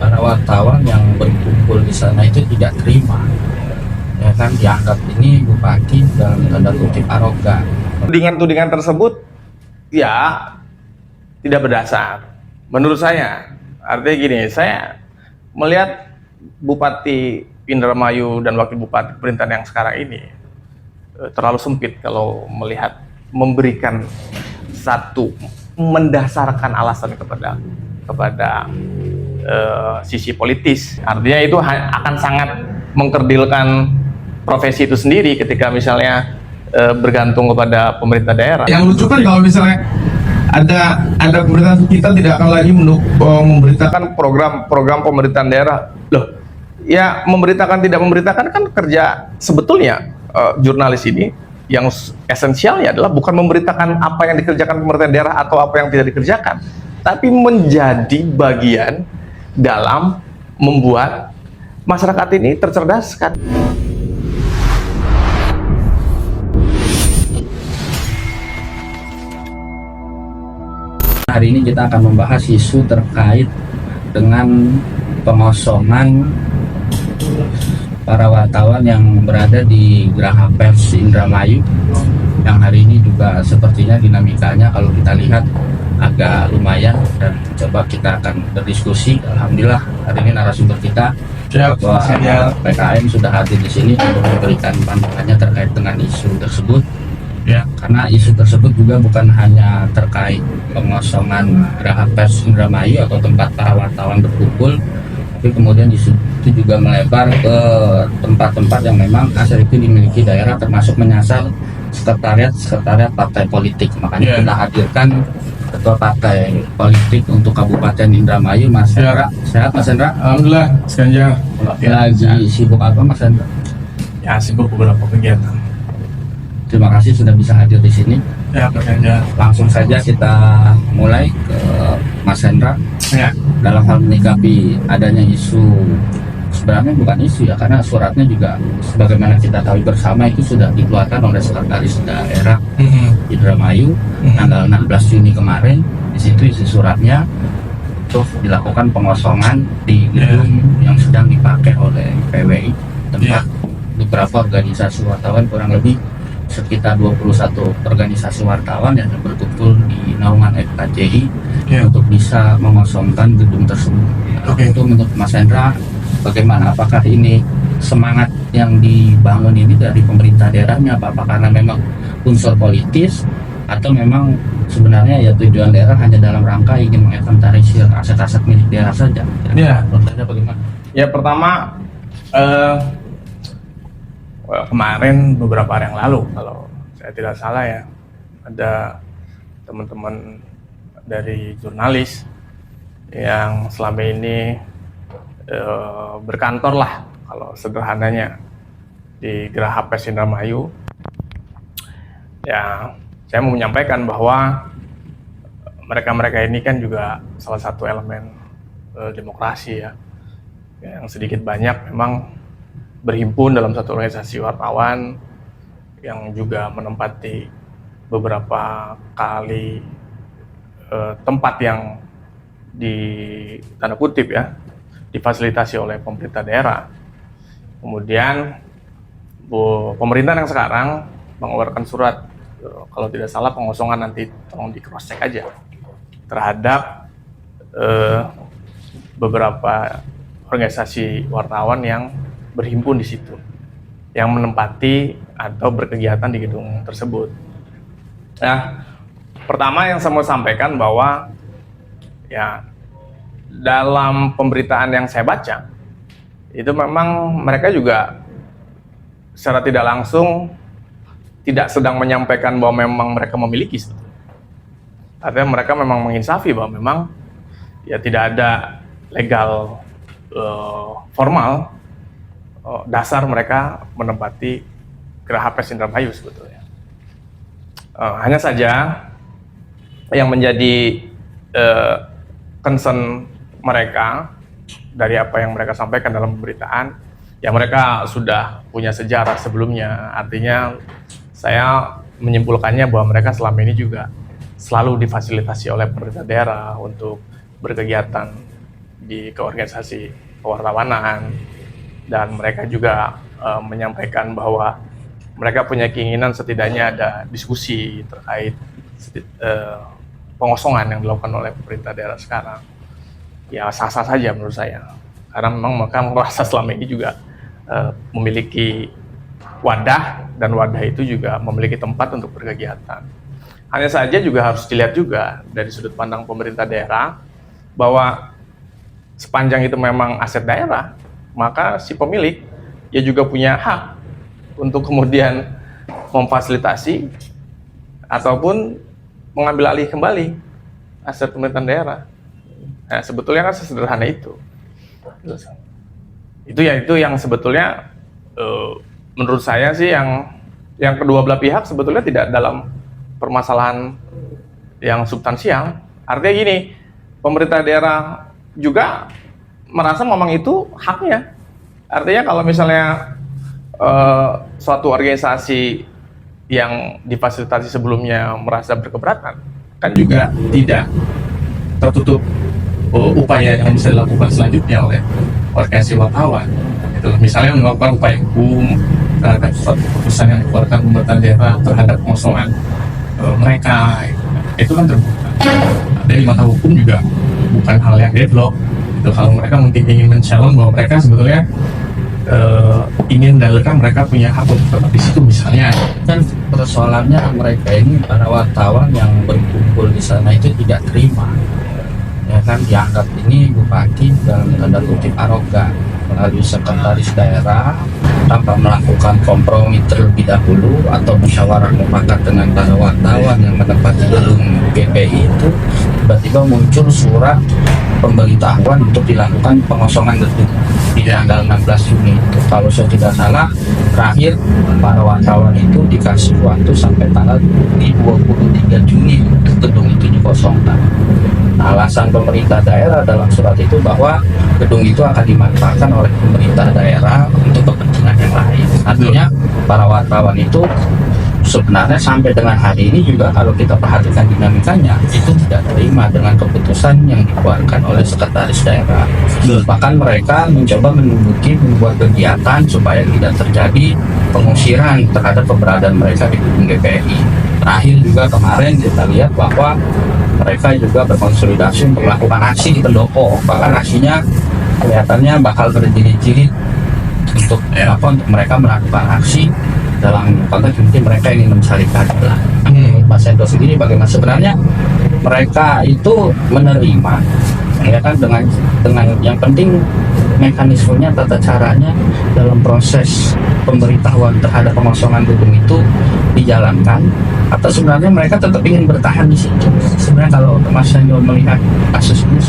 para wartawan yang berkumpul di sana itu tidak terima, ya kan, dianggap ini bupati dalam tanda kutip arogan. Tudingan-tudingan tersebut ya tidak berdasar menurut saya. Artinya gini, saya melihat Bupati Indramayu dan Wakil Bupati pemerintahan yang sekarang ini terlalu sempit kalau melihat memberikan satu mendasarkan alasan kepada sisi politis. Artinya itu akan sangat mengkerdilkan profesi itu sendiri ketika misalnya bergantung kepada pemerintah daerah. Yang lucu kan kalau misalnya ada pemerintahan kita tidak akan lagi memberitakan program pemerintahan daerah. Loh, ya memberitakan tidak memberitakan kan kerja sebetulnya jurnalis ini yang esensialnya adalah bukan memberitakan apa yang dikerjakan pemerintah daerah atau apa yang tidak dikerjakan, tapi menjadi bagian dalam membuat masyarakat ini tercerdaskan. Hari ini kita akan membahas isu terkait dengan pengosongan para wartawan yang berada di Geraha Pers Indramayu, yang hari ini juga sepertinya dinamikanya kalau kita lihat agak lumayan, dan coba kita akan berdiskusi. Alhamdulillah hari ini narasumber kita bahwa PKM sudah hadir di sini untuk memberikan pandangannya terkait dengan isu tersebut. Ya, karena isu tersebut juga bukan hanya terkait pengosongan Geraha Pers Indramayu atau tempat para wartawan berkumpul, tapi kemudian isu itu juga melebar ke tempat-tempat yang memang asal itu dimiliki daerah, termasuk menyasar sekretariat partai politik. Makanya kita hadirkan ketua partai politik untuk Kabupaten Indramayu, Mas Hendra. Sehat Mas Hendra? Alhamdulillah, sekarang Lagi sibuk apa Mas Hendra? ya sibuk beberapa kegiatan. Terima kasih sudah bisa hadir di sini. Ya, Langsung saja kita mulai ke Mas Hendra. ya. Dalam hal menyikapi adanya isu, sebenarnya bukan isu ya, karena suratnya juga sebagaimana kita tahu bersama itu sudah dikeluarkan oleh Sekretaris Daerah Indramayu tanggal 16 Juni kemarin. Di situ isi suratnya untuk dilakukan pengosongan di gedung yang sedang dipakai oleh PWI, tempat beberapa organisasi wartawan, kurang lebih sekitar 21 organisasi wartawan yang berkumpul di naungan FKJI untuk bisa mengosongkan gedung tersebut. Itu menurut Mas Hendra bagaimana? Apakah ini semangat yang dibangun ini dari pemerintah daerahnya apa karena memang unsur politis, atau memang sebenarnya ya tujuan daerah hanya dalam rangka ingin menginventarisir aset-aset milik daerah saja? Menurut Anda bagaimana? Ya, pertama kemarin beberapa hari yang lalu kalau saya tidak salah ya, ada teman-teman dari jurnalis yang selama ini berkantor lah kalau sederhananya di Geraha Pers Indramayu. Ya, saya mau menyampaikan bahwa mereka-mereka ini kan juga salah satu elemen demokrasi ya, yang sedikit banyak memang berhimpun dalam satu organisasi wartawan yang juga menempati beberapa kali tempat yang di tanda kutip ya difasilitasi oleh pemerintah daerah. Kemudian pemerintah yang sekarang mengeluarkan surat, kalau tidak salah pengosongan, nanti tolong di cross check aja terhadap beberapa organisasi wartawan yang berhimpun di situ, yang menempati atau berkegiatan di gedung tersebut. Nah, pertama yang saya mau sampaikan bahwa ya dalam pemberitaan yang saya baca itu memang mereka juga secara tidak langsung tidak sedang menyampaikan bahwa memang mereka memiliki sebetulnya. Artinya mereka memang menginsafi bahwa memang ya tidak ada legal formal dasar mereka menempati Geraha Pers Indramayu sebetulnya. Hanya saja yang menjadi concern mereka dari apa yang mereka sampaikan dalam pemberitaan, ya mereka sudah punya sejarah sebelumnya. Artinya saya menyimpulkannya bahwa mereka selama ini juga selalu difasilitasi oleh pemerintah daerah untuk berkegiatan di keorganisasi kewartawanan, dan mereka juga menyampaikan bahwa mereka punya keinginan setidaknya ada diskusi terkait pengosongan yang dilakukan oleh pemerintah daerah sekarang. Ya sah-sah saja menurut saya, karena memang mereka merasa selama ini juga memiliki wadah, dan wadah itu juga memiliki tempat untuk berkegiatan. Hanya saja juga harus dilihat juga dari sudut pandang pemerintah daerah bahwa sepanjang itu memang aset daerah, maka si pemilik ya juga punya hak untuk kemudian memfasilitasi ataupun mengambil alih kembali aset pemerintahan daerah. Nah, sebetulnya kan sesederhana itu. Itu yang sebetulnya menurut saya sih yang kedua belah pihak sebetulnya tidak dalam permasalahan yang substansial. Artinya gini, pemerintah daerah juga merasa memang itu haknya. Artinya kalau misalnya suatu organisasi yang difasilitasi sebelumnya merasa berkeberatan, kan juga tidak tertutup upaya yang bisa dilakukan selanjutnya oleh organisasi wartawan. Itu misalnya melakukan upaya hukum terhadap suatu keputusan yang dikeluarkan pemerintah daerah terhadap pengosongan mereka, itu kan terbuka. Dari mata hukum juga bukan hal yang deadlock. Itu kalau mereka mungkin ingin men-challenge bahwa mereka sebetulnya ingin dalilkan mereka punya hak untuk tetap di situ misalnya. Kan persoalannya mereka ini, para wartawan yang berkumpul di sana itu tidak terima, ya kan, dianggap ini bupati dalam tanda kutip arogan melalui sekretaris daerah tanpa melakukan kompromi terlebih dahulu atau musyawarah mufakat dengan para wartawan yang menempati gedung GPI itu. Tiba-tiba muncul surat pemberitahuan untuk dilakukan pengosongan gedung di tanggal 16 Juni itu. Kalau saya tidak salah, terakhir para wartawan itu dikasih waktu sampai tanggal 23 Juni untuk gedung itu dikosongkan. Nah, alasan pemerintah daerah dalam surat itu bahwa gedung itu akan dimanfaatkan oleh pemerintah daerah untuk kepentingan yang lain. Artinya para wartawan itu sebenarnya sampai dengan hari ini juga kalau kita perhatikan dinamikanya itu tidak terima dengan keputusan yang dikeluarkan oleh sekretaris daerah. Bahkan mereka mencoba menduduki membuat kegiatan supaya tidak terjadi pengusiran terhadap keberadaan mereka di gedung GPI. Terakhir juga kemarin kita lihat bahwa mereka juga berkonsolidasi untuk melakukan aksi di pendopo. Bahkan aksinya kelihatannya bakal berjilid-jilid untuk untuk mereka melakukan aksi dalam konteks mungkin mereka ingin mencari keadilan. Mas Hendro sendiri bagaimana? Sebenarnya mereka itu menerima, ya kan, dengan yang penting mekanismenya, tata caranya dalam proses pemberitahuan terhadap pengosongan gedung itu dijalankan, atau sebenarnya mereka tetap ingin bertahan di situ. Sebenarnya kalau Mas Hendro melihat kasus ini,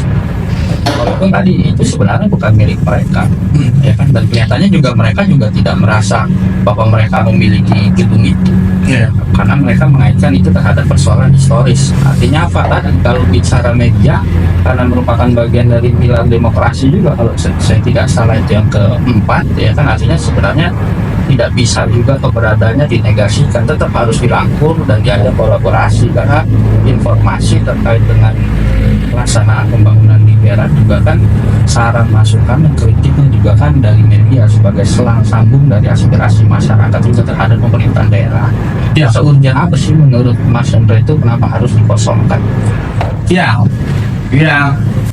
walaupun tadi itu sebenarnya bukan milik mereka, ya kan, dan kelihatannya juga mereka juga tidak merasa bahwa mereka memiliki gedung itu, karena mereka mengaitkan itu terhadap persoalan historis. Artinya apa? Tadi kalau bicara media, karena merupakan bagian dari pilar demokrasi juga, kalau saya tidak salah itu yang keempat, ya kan, artinya sebenarnya tidak bisa juga keberadaannya dinegasikan, tetap harus dirangkul dan diajak kolaborasi, karena informasi terkait dengan pelaksanaan pembangunan di daerah juga kan saran masukan dan kritiknya juga kan dari media sebagai selang sambung dari aspirasi masyarakat juga terhadap pemerintahan daerah. Ya, seurgent apa sih menurut Mas Hendro itu kenapa harus dikosongkan? Ya,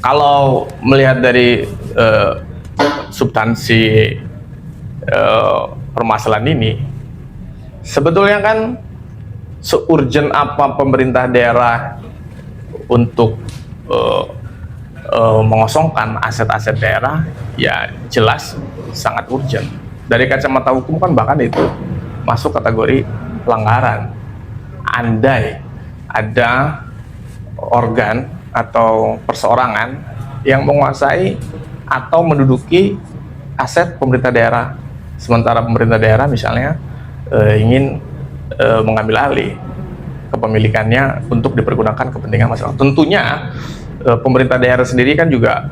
kalau melihat dari substansi permasalahan ini, sebetulnya kan seurgent apa pemerintah daerah untuk mengosongkan aset-aset daerah, ya jelas sangat urgent. Dari kacamata hukum kan bahkan itu masuk kategori pelanggaran. Andai ada organ atau perseorangan yang menguasai atau menduduki aset pemerintah daerah, sementara pemerintah daerah misalnya ingin mengambil alih kepemilikannya untuk dipergunakan kepentingan masyarakat. Tentunya pemerintah daerah sendiri kan juga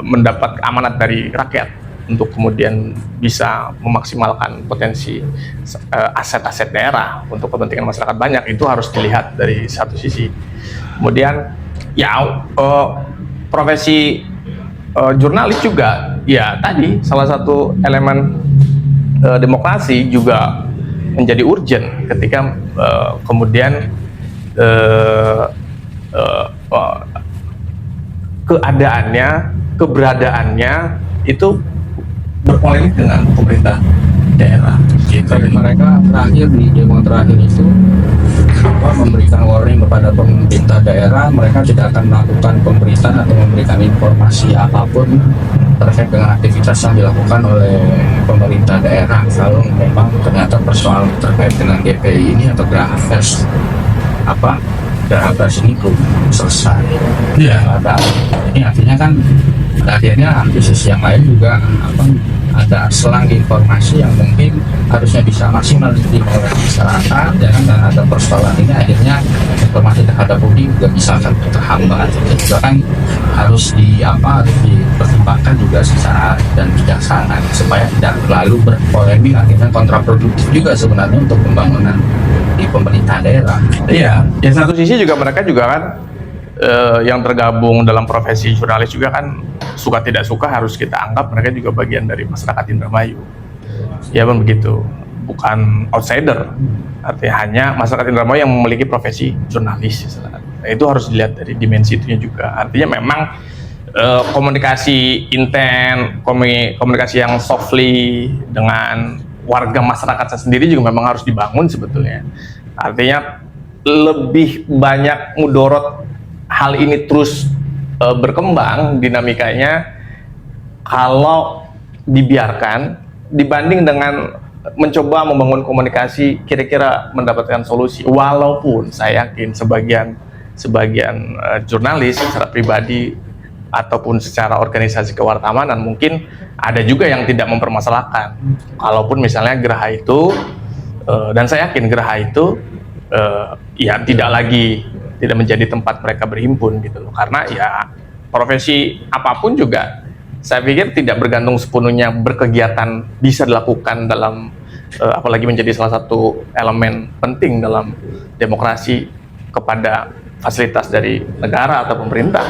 mendapat amanat dari rakyat untuk kemudian bisa memaksimalkan potensi aset-aset daerah untuk kepentingan masyarakat banyak. Itu harus dilihat dari satu sisi. Kemudian ya profesi jurnalis juga ya tadi salah satu elemen demokrasi juga menjadi urgent ketika kemudian keadaannya, keberadaannya itu berpolemik dengan pemerintah daerah. Jadi mereka terakhir di demo terakhir itu memberikan warning kepada pemerintah daerah, mereka tidak akan melakukan pemberitaan atau memberikan informasi apapun terkait dengan aktivitas yang dilakukan oleh pemerintah daerah kalau memang ternyata persoalan terkait dengan GPI ini atau Geraha Pers ini belum selesai. Ini artinya kan pada akhirnya di sisi yang lain juga ada selang informasi yang mungkin harusnya bisa maksimal diterima oleh masyarakat, ya kan, dan ada persoalan ini akhirnya informasi terhadap publik juga bisa akan terhambat. Itu juga kan harus dipertimbangkan juga secara dan bijaksana supaya tidak terlalu berpolemik, akhirnya kontraproduktif juga sebenarnya untuk pembangunan di pemerintah daerah. Iya, yang satu sisi juga mereka juga kan yang tergabung dalam profesi jurnalis juga kan suka tidak suka harus kita anggap mereka juga bagian dari masyarakat Indramayu. Ya kan begitu, bukan outsider. Artinya hanya masyarakat Indramayu yang memiliki profesi jurnalis. Nah, itu harus dilihat dari dimensi itunya juga. Artinya memang komunikasi intent, komunikasi yang softly dengan warga masyarakat sendiri juga memang harus dibangun sebetulnya. Artinya lebih banyak mudorot hal ini terus berkembang dinamikanya kalau dibiarkan dibanding dengan mencoba membangun komunikasi kira-kira mendapatkan solusi. Walaupun saya yakin sebagian jurnalis secara pribadi ataupun secara organisasi kewartawanan mungkin ada juga yang tidak mempermasalahkan kalaupun misalnya Geraha itu dan saya yakin Geraha itu ya tidak menjadi tempat mereka berhimpun gitu loh, karena ya profesi apapun juga saya pikir tidak bergantung sepenuhnya berkegiatan bisa dilakukan dalam apalagi menjadi salah satu elemen penting dalam demokrasi kepada fasilitas dari negara atau pemerintah.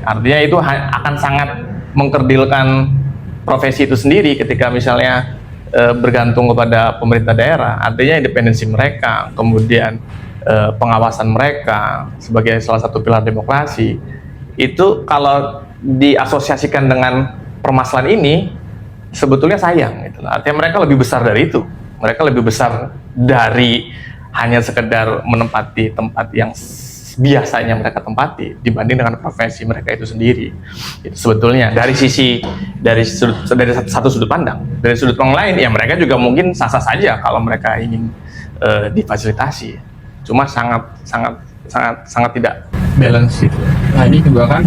Artinya itu akan sangat mengkerdilkan profesi itu sendiri ketika misalnya bergantung kepada pemerintah daerah. Artinya independensi mereka, kemudian pengawasan mereka sebagai salah satu pilar demokrasi itu kalau diasosiasikan dengan permasalahan ini sebetulnya sayang gitu. Artinya mereka lebih besar dari itu, mereka lebih besar dari hanya sekedar menempati tempat yang biasanya mereka tempati dibanding dengan profesi mereka itu sendiri. Itu sebetulnya dari satu sudut pandang. Dari sudut pandang lain ya mereka juga mungkin sah-sah saja kalau mereka ingin difasilitasi. Cuma sangat tidak balance gitu. Nah ini juga kan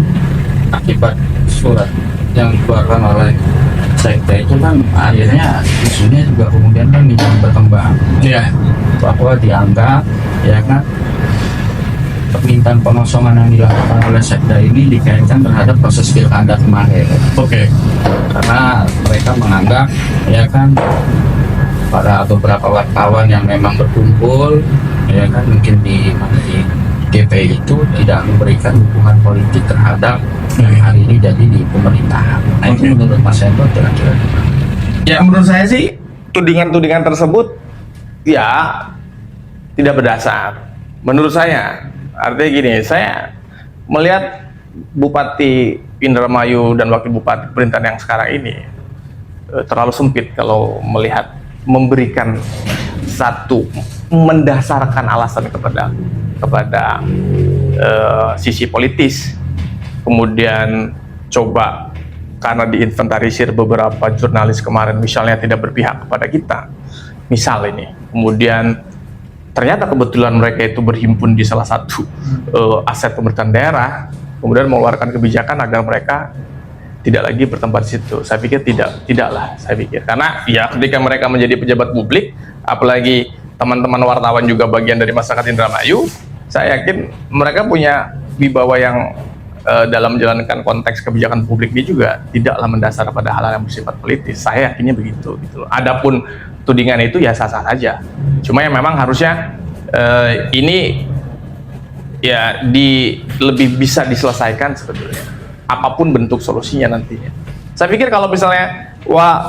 akibat surat yang dikeluarkan oleh Sekda itu kan akhirnya isunya juga kemudian kan berkembang. Iya. Bahwa dianggap ya kan permintaan pengosongan yang dilakukan oleh Sekda ini dikaitkan terhadap proses pilkada kemarin. Oke. Karena mereka menganggap ya kan para beberapa wartawan yang memang berkumpul ya kan mungkin di GPI itu tidak memberikan dukungan politik terhadap yang hari ini jadi di pemerintahan. Nah itu menurut Mas Hendro kira-kira gimana? Ya menurut saya sih tudingan-tudingan tersebut ya tidak berdasar. Menurut saya artinya gini, saya melihat Bupati Indramayu dan Wakil Bupati pemerintahan yang sekarang ini terlalu sempit kalau melihat memberikan satu mendasarkan alasan kepada sisi politis, kemudian coba karena diinventarisir beberapa jurnalis kemarin misalnya tidak berpihak kepada kita misal ini, kemudian ternyata kebetulan mereka itu berhimpun di salah satu aset pemerintahan daerah, kemudian mengeluarkan kebijakan agar mereka tidak lagi bertempat di situ. Saya pikir tidaklah, saya pikir. Karena ya ketika mereka menjadi pejabat publik, apalagi teman-teman wartawan juga bagian dari masyarakat Indramayu, saya yakin mereka punya wibawa yang dalam menjalankan konteks kebijakan publik ini juga tidaklah mendasar pada hal-hal yang bersifat politis. Saya yakinnya begitu gitu. Adapun tudingan itu ya sah-sah saja. Cuma yang memang harusnya ini ya lebih bisa diselesaikan sebetulnya apapun bentuk solusinya nantinya. Saya pikir kalau misalnya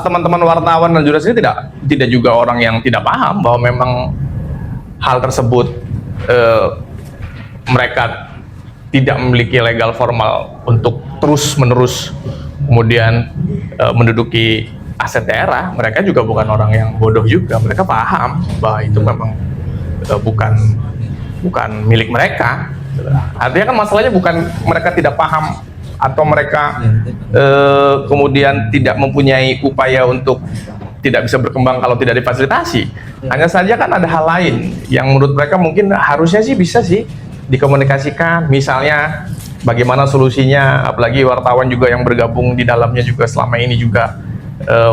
teman-teman wartawan dan jurnalis ini tidak juga orang yang tidak paham bahwa memang hal tersebut mereka tidak memiliki legal formal untuk terus-menerus kemudian menduduki aset daerah. Mereka juga bukan orang yang bodoh juga, mereka paham bahwa itu memang bukan milik mereka. Artinya kan masalahnya bukan mereka tidak paham atau mereka kemudian tidak mempunyai upaya untuk tidak bisa berkembang kalau tidak difasilitasi. Hanya saja kan ada hal lain yang menurut mereka mungkin harusnya sih bisa sih dikomunikasikan. Misalnya bagaimana solusinya, apalagi wartawan juga yang bergabung di dalamnya juga selama ini juga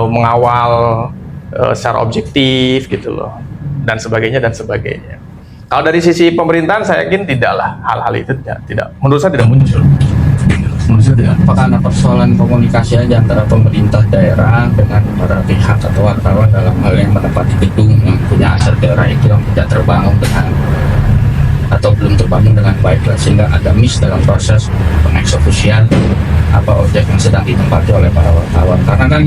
mengawal secara objektif gitu loh, dan sebagainya dan sebagainya. Kalau dari sisi pemerintahan saya yakin tidaklah hal-hal itu tidak menurut saya tidak muncul. Menurut saya tidak. Apakah karena persoalan komunikasi aja antara pemerintah daerah dengan para pihak atau wartawan dalam hal yang menempati gedung yang punya aset daerah itu yang tidak terbangun dengan atau belum terbangun dengan baik, sehingga ada miss dalam proses pengeksekusian objek yang sedang ditempati oleh para wartawan. Karena kan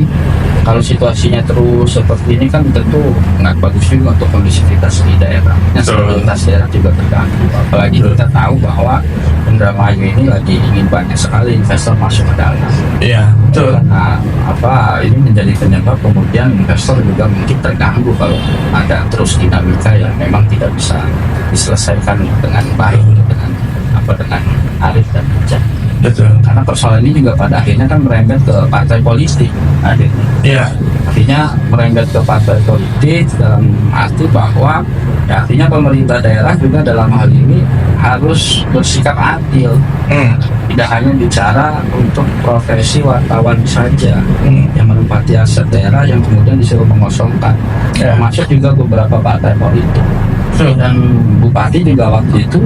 kalau situasinya terus seperti ini kan tentu nggak bagus juga untuk kondisi kita di daerah. Stabilitas daerah juga terganggu. Apalagi kita tahu bahwa Indramayu ini lagi ingin banyak sekali investor masuk ke dalam. Iya, betul. Nah, ini menjadi penyebab kemudian investor juga mungkin terganggu kalau ada terus dinamika yang memang tidak bisa diselesaikan dengan baik, dengan arif dan bijak. Betul. Karena persoalan ini juga pada akhirnya kan merembet ke partai politik akhirnya. Iya. Artinya merembet ke partai politik dalam arti bahwa artinya pemerintah daerah juga dalam hal ini harus bersikap adil. Tidak hanya bicara untuk profesi wartawan saja yang menempati aset daerah yang kemudian disuruh mengosongkan. Termasuk juga beberapa partai politik. Dan Bupati juga waktu itu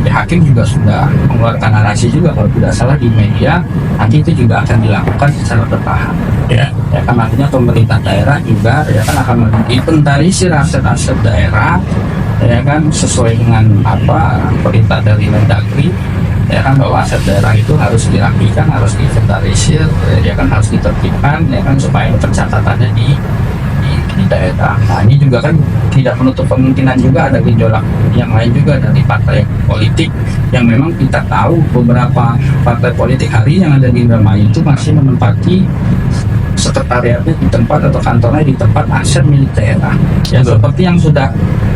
Hakim juga sudah mengeluarkan narasi juga kalau tidak salah di media, nanti itu juga akan dilakukan secara bertahap. Ya kan artinya pemerintah daerah juga kan akan inventarisir aset-aset daerah ya kan sesuai dengan perintah dari Mendagri ya kan, bahwa aset daerah itu harus dirapikan, harus diinventarisir ya kan, harus ditertibkan ya kan supaya pencatatannya di daerah. Nah ini juga kan tidak menutup kemungkinan juga ada gejolak yang lain juga dari partai politik yang memang kita tahu beberapa partai politik hari yang ada di Indramayu itu masih menempati sekretariatnya di tempat atau kantornya di tempat aset milik daerah ya, seperti yang sudah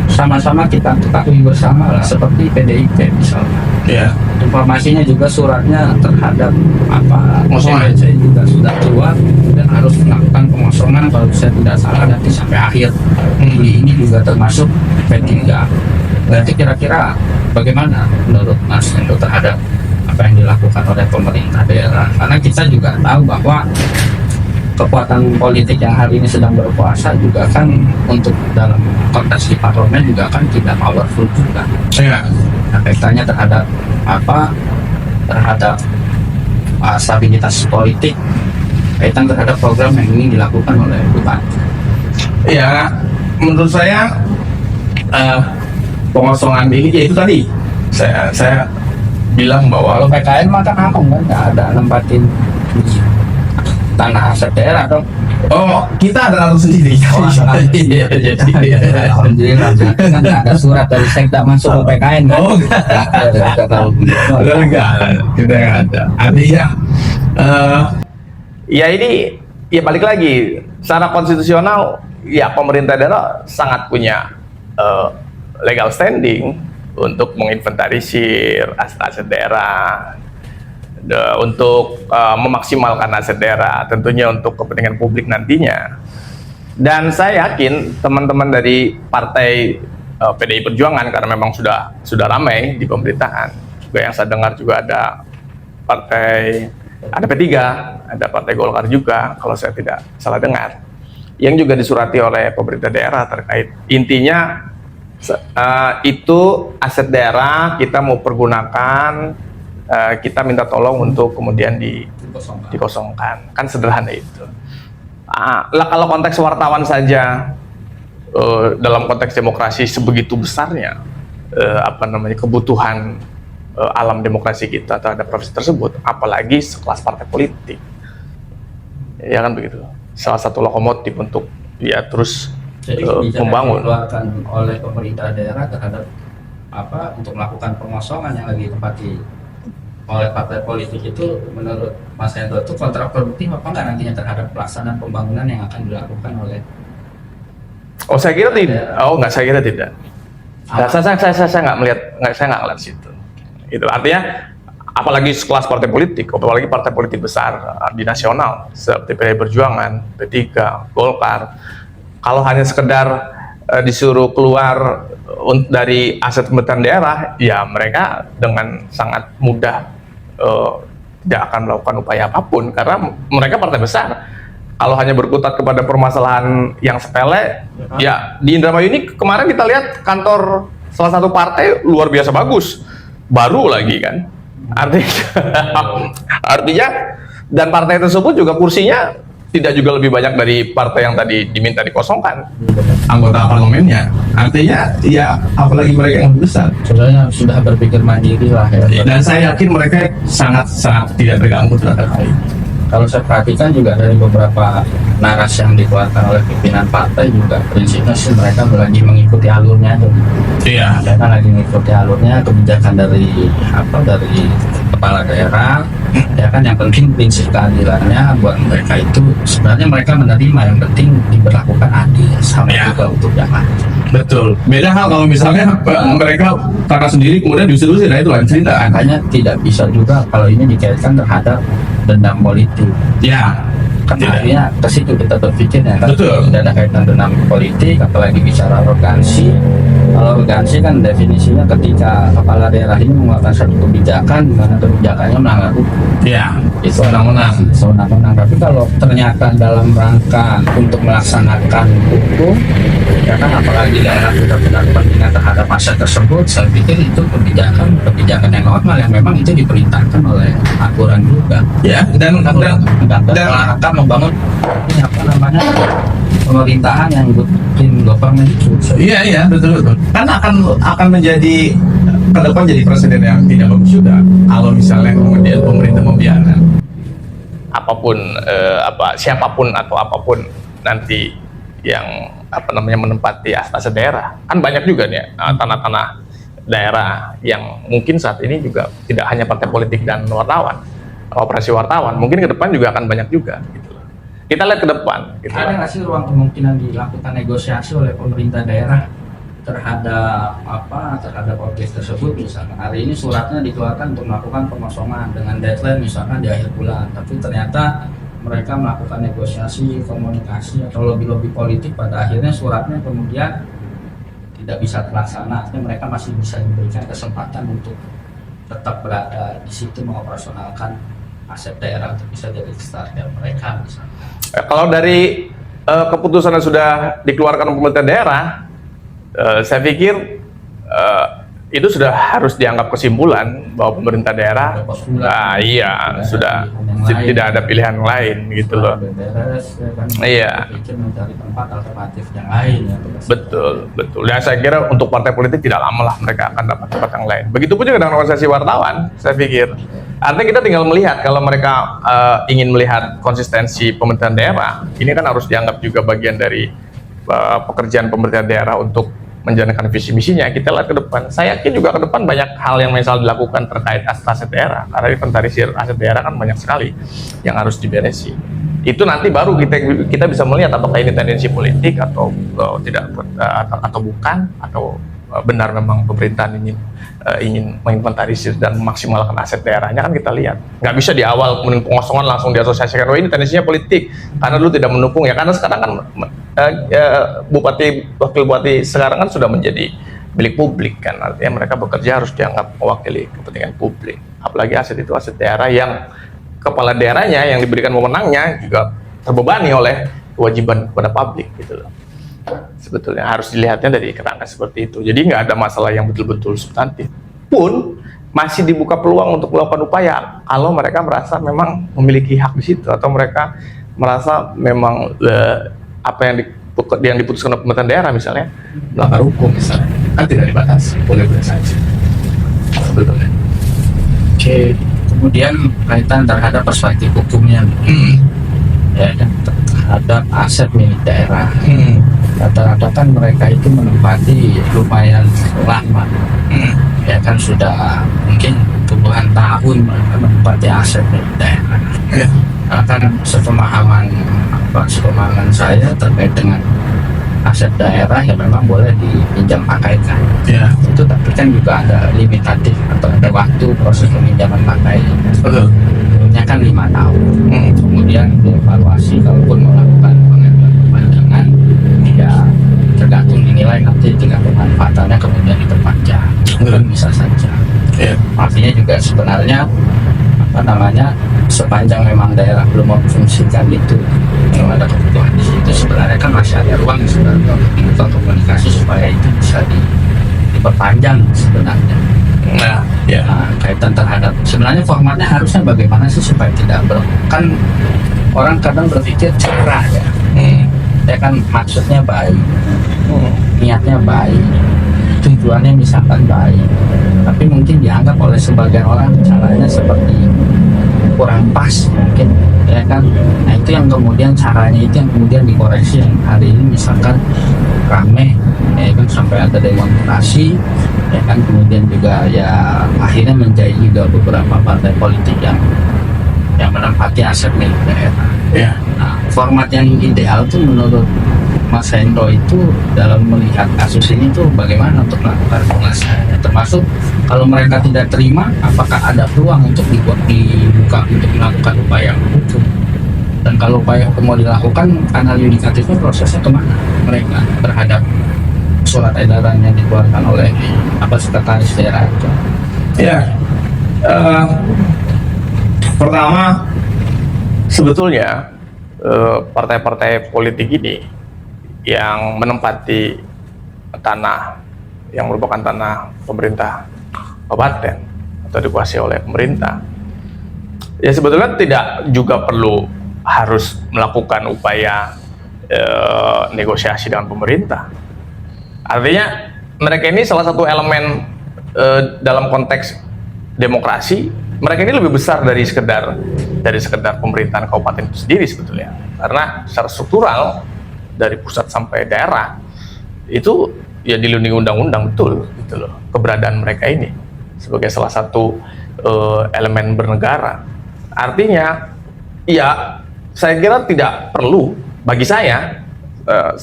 sama-sama kita ketahui bersama lah, seperti PDIP misalnya. Informasinya juga suratnya terhadap pengosongan juga sudah keluar dan harus melakukan pengosongan kalau saya tidak salah nanti sampai akhir Juli ini juga termasuk P3. Berarti kira-kira bagaimana menurut Mas Endo terhadap apa yang dilakukan oleh pemerintah daerah? Karena kita juga tahu bahwa kekuatan politik yang hari ini sedang berkuasa juga kan untuk dalam konteks di parlemen juga kan tidak powerful juga. Nah, kaitannya terhadap stabilitas politik, kaitan terhadap program yang ingin dilakukan oleh Bupati. Ya, menurut saya pengosongan ini ya itu tadi saya bilang bahwa kalau PKN mah kan nggak ada nempatin tanah aset daerah dong. Oh, kita ada atur sendiri. Alhamdulillah, kan ada surat dari Sekda masuk ke PKN kan? Oh, enggak, kita nggak ada. Artinya, ya ini ya balik lagi secara konstitusional ya pemerintah daerah sangat punya legal standing untuk menginventarisir aset-aset daerah. Untuk memaksimalkan aset daerah tentunya untuk kepentingan publik nantinya. Dan saya yakin teman-teman dari partai PDI Perjuangan, karena memang sudah ramai di pemerintahan juga, yang saya dengar juga ada P3, ada partai Golkar juga kalau saya tidak salah dengar, yang juga disurati oleh pemerintah daerah terkait intinya itu aset daerah kita mau pergunakan, kita minta tolong untuk kemudian dikosongkan. Kan sederhana itu. Kalau konteks wartawan saja, dalam konteks demokrasi sebegitu besarnya kebutuhan alam demokrasi kita terhadap profesi tersebut, apalagi sekelas partai politik. Ya kan begitu. Salah satu lokomotif untuk dia terus Jadi kebijakan yang membangun. dikeluarkan oleh pemerintah daerah terhadap untuk melakukan pengosongan yang lagi ditempati oleh partai politik itu menurut Mas Hendro itu kontraproduktif apa enggak nantinya terhadap pelaksanaan pembangunan yang akan dilakukan oleh Oh, saya kira tidak. Oh, enggak, saya kira tidak. Nah, saya nggak melihat, saya nggak ngeliat situ. Itu artinya, apalagi sekelas partai politik, apalagi partai politik besar di nasional seperti PDI Perjuangan, P3, Golkar, kalau hanya sekedar disuruh keluar dari aset pemerintahan daerah, ya mereka dengan sangat mudah tidak akan melakukan upaya apapun karena mereka partai besar. Kalau hanya berkutat kepada permasalahan yang sepele, ya di Indramayu ini kemarin kita lihat kantor salah satu partai luar biasa bagus, baru lagi kan, artinya dan partai tersebut juga kursinya tidak juga lebih banyak dari partai yang tadi diminta dikosongkan anggota parlemennya, artinya ya apalagi mereka yang besar. sebenarnya sudah berpikir mandiri lah ya. Dan saya yakin mereka sangat tidak terganggu terhadap hal ini. Kalau saya perhatikan juga dari beberapa narasi yang dikeluarkan oleh pimpinan partai juga prinsipnya sih mereka lagi mengikuti alurnya aja. Iya. Mereka lagi mengikuti alurnya kebijakan dari kepala daerah. Ya kan yang penting prinsip keadilannya buat mereka itu sebenarnya mereka menerima, yang penting diberlakukan adil sama juga untuk yang lain. Betul. Beda hal kalau misalnya mereka karena sendiri kemudian diusir-usir, nah itu lain cerita. Makanya tidak bisa juga kalau ini dikaitkan terhadap dendam politik. Ya. Karena akhirnya ke situ kita berpikir ya kan. Betul. Tidak ada kaitan dendam politik, apalagi bicara arogansi. Kalau arogansi kan definisinya ketika kepala daerah ini mengeluarkan satu kebijakan, di mana kebijakannya melanggar hukum. Ya. Itu Undang-undang. Undang-undang. Tapi kalau ternyata dalam rangka untuk melaksanakan hukum, ya kan apalagi daerah benar-benar kepentingan terhadap aset tersebut, saya pikir itu kebijakan yang normal yang memang itu diperintahkan oleh aturan juga. Ya. Dan akan membangun ini apa namanya pemerintahan yang bikin government itu. iya betul. Kan akan menjadi ke depan jadi presiden yang tidak bagus juga kalau misalnya kemudian pemerintah membiarkan apapun siapapun atau apapun nanti yang menempati aset daerah. Kan banyak juga nih tanah-tanah daerah yang mungkin saat ini juga tidak hanya partai politik dan wartawan, operasi wartawan, mungkin ke depan juga akan banyak juga gitu. Kita lihat ke depan gitu. Ada nggak sih ruang kemungkinan dilakukan negosiasi oleh pemerintah daerah terhadap objek tersebut? Misalkan hari ini suratnya dikeluarkan untuk melakukan pengosongan dengan deadline misalkan di akhir bulan, tapi ternyata mereka melakukan negosiasi, komunikasi atau lobby-lobby politik, pada akhirnya suratnya kemudian tidak bisa terlaksana. Artinya mereka masih bisa diberikan kesempatan untuk tetap berada di situ mengoperasionalkan aset daerah untuk bisa jadi starter mereka misalnya. Kalau dari keputusan yang sudah dikeluarkan pemerintah daerah, saya pikir itu sudah harus dianggap kesimpulan bahwa pemerintah daerah, sudah tidak ada pilihan lain gitu loh. Iya. Mencari tempat alternatif yang lain. Betul. Dan saya kira untuk partai politik tidak lama lah mereka akan dapat tempat yang lain. Begitupun juga dengan organisasi wartawan, saya pikir. Artinya kita tinggal melihat kalau mereka ingin melihat konsistensi pemerintahan daerah, ini kan harus dianggap juga bagian dari pekerjaan pemerintahan daerah untuk menjalankan visi misinya. Kita lihat ke depan. Saya yakin juga ke depan banyak hal yang misal dilakukan terkait aset daerah. Karena inventarisir aset daerah kan banyak sekali yang harus diberesi. Itu nanti baru kita bisa melihat apakah ini tendensi politik atau tidak atau bukan, atau benar memang pemerintahan ingin menginventarisir dan memaksimalkan aset daerahnya. Kan kita lihat nggak bisa di awal kemudian pengosongan langsung diasosiasikan ini tendensinya politik karena dulu tidak mendukung ya, karena sekarang kan wakil bupati sekarang kan sudah menjadi milik publik kan, artinya mereka bekerja harus dianggap mewakili kepentingan publik, apalagi aset itu aset daerah yang kepala daerahnya yang diberikan wewenangnya juga terbebani oleh kewajiban kepada publik gitu loh. Sebetulnya harus dilihatnya dari kerangka seperti itu. Jadi nggak ada masalah yang betul-betul substantif. Pun masih dibuka peluang untuk melakukan upaya kalau mereka merasa memang memiliki hak di situ, atau mereka merasa memang apa yang diputuskan oleh pemerintah daerah misalnya melanggar hukum misalnya, kan tidak dibatasi, boleh saja sebetulnya. Oke. Kemudian kaitan terhadap perspektif hukumnya, ya kan, terhadap aset milik daerah. Rata-rata kan mereka itu menempati lumayan lama, ya kan, sudah mungkin puluhan tahun mereka menempati aset milik daerah. Ya. Kan sepemahaman saya terkait dengan aset daerah yang memang boleh dipinjam pakaikan. Ya. Itu tapi kan juga ada limitatif atau ada waktu proses peminjaman pakai. Betul. Nya kan 5 tahun. Kemudian dievaluasi kalaupun melakukan pengambilan perpanjangan, ya tergantung dinilai nanti tingkat pemanfaatannya kemudian diperpanjang. Kan bisa saja. Ya. Artinya juga sebenarnya sepanjang memang daerah belum memfungsikan itu, memang ada kebutuhan di situ, sebenarnya kan masih ada ruang sebenarnya untuk dibuka komunikasi supaya itu bisa diperpanjang sebenarnya. Nah, ya. Nah, kaitan terhadap sebenarnya formatnya harusnya bagaimana sih supaya tidak kan orang kadang berpikir cara ya, ya kan, maksudnya baik, niatnya baik, tujuannya misalkan baik, tapi mungkin dianggap oleh sebagian orang caranya seperti kurang pas mungkin, ya kan. Nah itu yang kemudian caranya itu yang kemudian dikoreksi, yang hari ini misalkan rame, ya kan, sampai ada demonstrasi, ya kan, kemudian juga ya akhirnya menjadi juga beberapa partai politik yang menempati aset milik daerah. Ya. Nah, format yang ideal tuh menurut Mas Hendro itu dalam melihat kasus ini tuh bagaimana untuk melakukan pengasahannya, termasuk kalau mereka tidak terima, apakah ada peluang untuk dibuka untuk melakukan upaya hukum, dan kalau upaya hukum mau dilakukan, kanal yudikatifnya prosesnya kemana mereka terhadap surat edaran yang dikeluarkan oleh sekretaris daerah itu? Ya. Pertama, Sebetulnya partai-partai politik ini yang menempati tanah yang merupakan tanah pemerintah kabupaten atau dikuasai oleh pemerintah, ya sebetulnya tidak juga perlu harus melakukan upaya negosiasi dengan pemerintah. Artinya mereka ini salah satu elemen dalam konteks demokrasi. Mereka ini lebih besar dari sekedar pemerintahan kabupaten itu sendiri sebetulnya, karena secara struktural dari pusat sampai daerah itu ya dilindungi undang-undang betul gitu loh, keberadaan mereka ini sebagai salah satu elemen bernegara. Artinya ya saya kira tidak perlu, bagi saya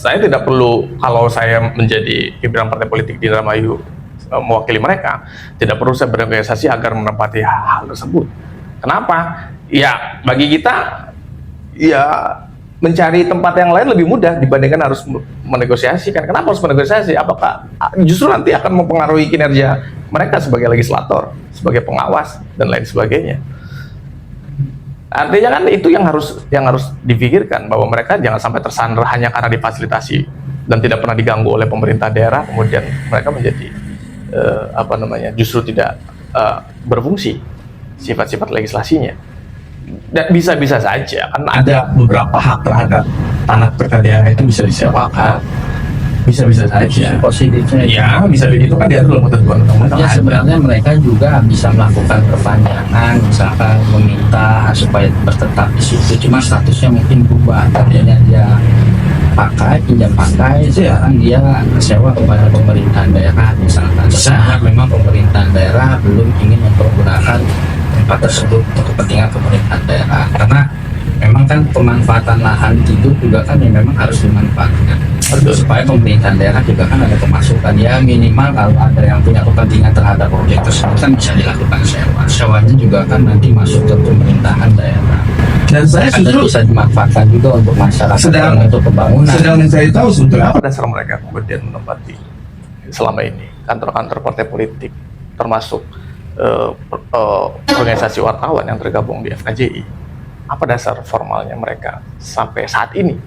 tidak perlu, kalau saya menjadi pimpinan partai politik di Indramayu mewakili mereka, tidak perlu saya berorganisasi agar menempati hal tersebut. Kenapa? Ya bagi kita ya mencari tempat yang lain lebih mudah dibandingkan harus menegosiasikan. Kenapa harus menegosiasi? Apakah justru nanti akan mempengaruhi kinerja mereka sebagai legislator, sebagai pengawas dan lain sebagainya? Artinya kan itu yang harus dipikirkan, bahwa mereka jangan sampai tersandra hanya karena difasilitasi dan tidak pernah diganggu oleh pemerintah daerah, kemudian mereka menjadi justru tidak berfungsi sifat-sifat legislasinya. Dan bisa-bisa saja kan ada beberapa hak terhadap tanah daerah itu bisa disewakan, bisa-bisa saja. Positifnya Ya, bisa begitu kan diatur dalam ketentuan undang-undang. ya, sebenarnya mereka juga bisa melakukan perpanjangan, misalkan meminta supaya bertetap di situ, cuma statusnya mungkin berubah, tadinya dia pinjam pakai, sekarang dia sewa kepada pemerintahan daerah misalkan, karena memang pemerintahan daerah belum ingin mempergunakan tempat tersebut untuk kepentingan pemerintahan daerah, karena memang kan pemanfaatan lahan itu juga kan yang memang harus dimanfaatkan supaya pemerintahan daerah juga kan ada pemasukan, ya minimal kalau ada yang punya kepentingan terhadap objek tersebut kan bisa dilakukan sewanya juga kan nanti masuk ke pemerintahan daerah, Dan saya dan justru bisa dimanfaatkan juga untuk masyarakat untuk pembangunan. sedang mencari tahu sebetulnya apa dasar mereka kemudian menempati selama ini kantor-kantor partai politik, termasuk organisasi wartawan yang tergabung di FKJI. Apa dasar formalnya mereka sampai saat ini,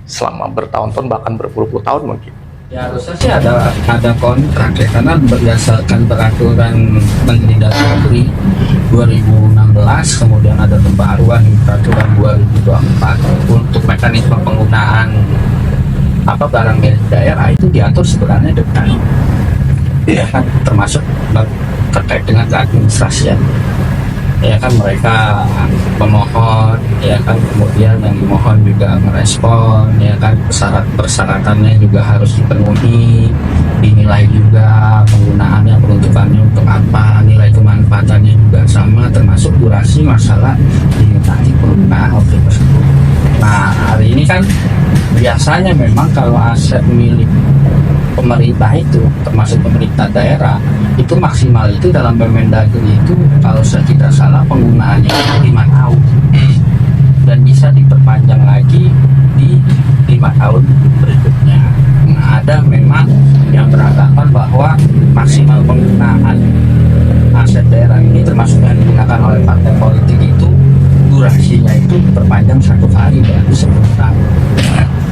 selama bertahun-tahun bahkan berpuluh-puluh tahun mungkin? Ya harusnya sih ada kontrak ya, karena berdasarkan peraturan Menteri Dalam Negeri 2016, kemudian ada pembaruan peraturan 2024 untuk mekanisme penggunaan barang milik daerah itu diatur sebenarnya dengan ya kan, termasuk terkait dengan keadministrasian. ya kan mereka pemohon, ya kan kemudian yang dimohon juga merespon, ya kan persyaratannya juga harus dipenuhi, dinilai juga penggunaannya, peruntukannya untuk apa, nilai kemanfaatannya juga sama, termasuk durasi masalah dimintai penggunaan objek tersebut. Nah, hari ini kan biasanya memang kalau aset milik pemerintah itu, termasuk pemerintah daerah, itu maksimal itu dalam Permendagri itu kalau saya tidak salah penggunaannya 5 tahun dan bisa diperpanjang lagi di 5 tahun berikutnya. Nah, ada memang yang beranggapan bahwa maksimal penggunaan aset daerah ini termasuk yang digunakan oleh partai politik itu durasinya itu diperpanjang 1 kali, berarti 10 tahun,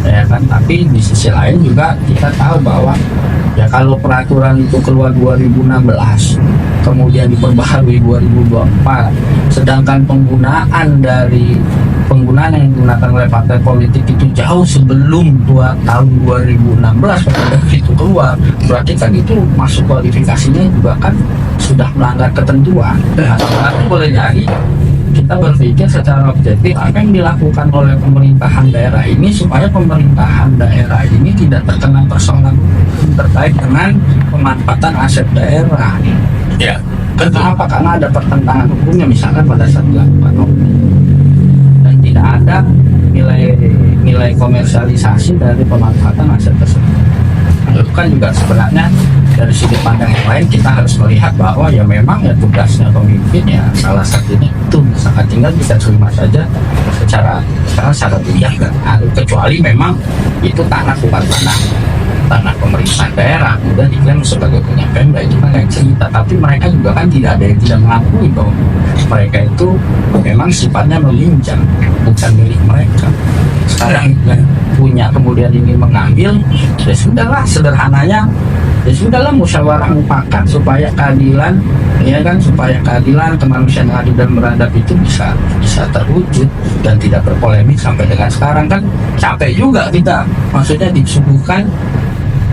ya kan. Tapi di sisi lain juga kita tahu bahwa ya kalau peraturan itu keluar 2016 kemudian diperbaharui 2024, sedangkan penggunaan yang digunakan oleh partai politik itu jauh sebelum tahun 2016 pada itu keluar, berarti kan itu masuk kualifikasinya juga kan sudah melanggar ketentuan. Tapi boleh jadi kita berpikir secara objektif apa yang dilakukan oleh pemerintahan daerah ini supaya pemerintahan daerah ini tidak terkena persoalan terkait dengan pemanfaatan aset daerah. Ya, Kenapa? Karena ada pertentangan hukumnya misalkan pada saat dilakukan dan tidak ada nilai komersialisasi dari pemanfaatan aset tersebut. Itu kan juga sebenarnya dari sudut pandang yang lain kita harus melihat bahwa ya memang ya tugasnya pemimpin ya salah satunya itu misalkan tinggal kita terima saja secara pilihan kan, kecuali memang itu tanah bukan tanah pemerintah daerah kemudian diklaim sebagai punya Pemda, itu kan yang cerita. Tapi mereka juga kan tidak ada yang tidak mengakui bahwa mereka itu memang sifatnya meminjam, bukan milik mereka. Sekarang punya kemudian ingin mengambil, ya sudahlah, sederhananya ya sudahlah, musyawarah mufakat supaya keadilan, ya kan, supaya keadilan kemanusiaan yang adil dan beradab itu bisa terwujud dan tidak berpolemik sampai dengan sekarang. Kan capek juga kita, maksudnya disuguhkan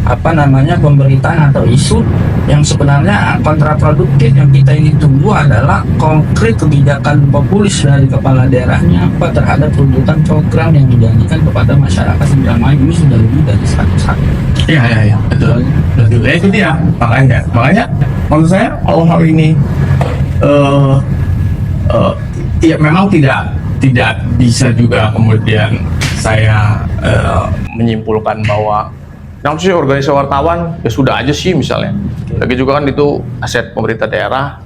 pemberitaan atau isu yang sebenarnya kontraproduktif. Yang kita ingin tunggu adalah konkret kebijakan populis dari kepala daerahnya apa terhadap runtutan program yang dijanjikan kepada masyarakat Indramayu. Ini sudah lebih dari 100 hari. Iya, betul. Ya, itu dia. Makanya menurut saya kalau hal ini ya memang tidak bisa juga kemudian saya menyimpulkan bahwa yang sih organisasi wartawan ya sudah aja sih misalnya. Lagi juga kan itu aset pemerintah daerah,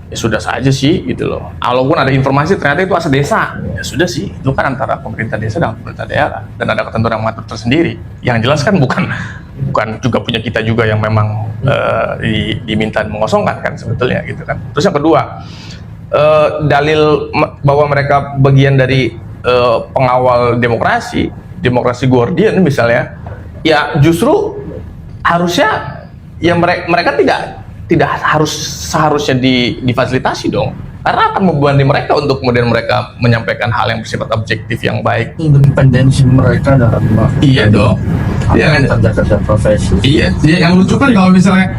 ya sudah saja sih gitu loh. Walaupun ada informasi ternyata itu aset desa, ya sudah sih, itu kan antara pemerintah desa dan pemerintah daerah dan ada ketentuan yang mengatur tersendiri. Yang jelas kan bukan juga punya kita juga yang memang diminta mengosongkan kan sebetulnya gitu kan. Terus yang kedua, dalil bahwa mereka bagian dari pengawal demokrasi Guardian misalnya, ya justru harusnya ya mereka tidak seharusnya difasilitasi dong, karena akan membebani mereka untuk kemudian mereka menyampaikan hal yang bersifat objektif yang baik. Independensi mereka dalam iya dong. Iya, kerja profesi. Iya, yang lucu kan kalau misalnya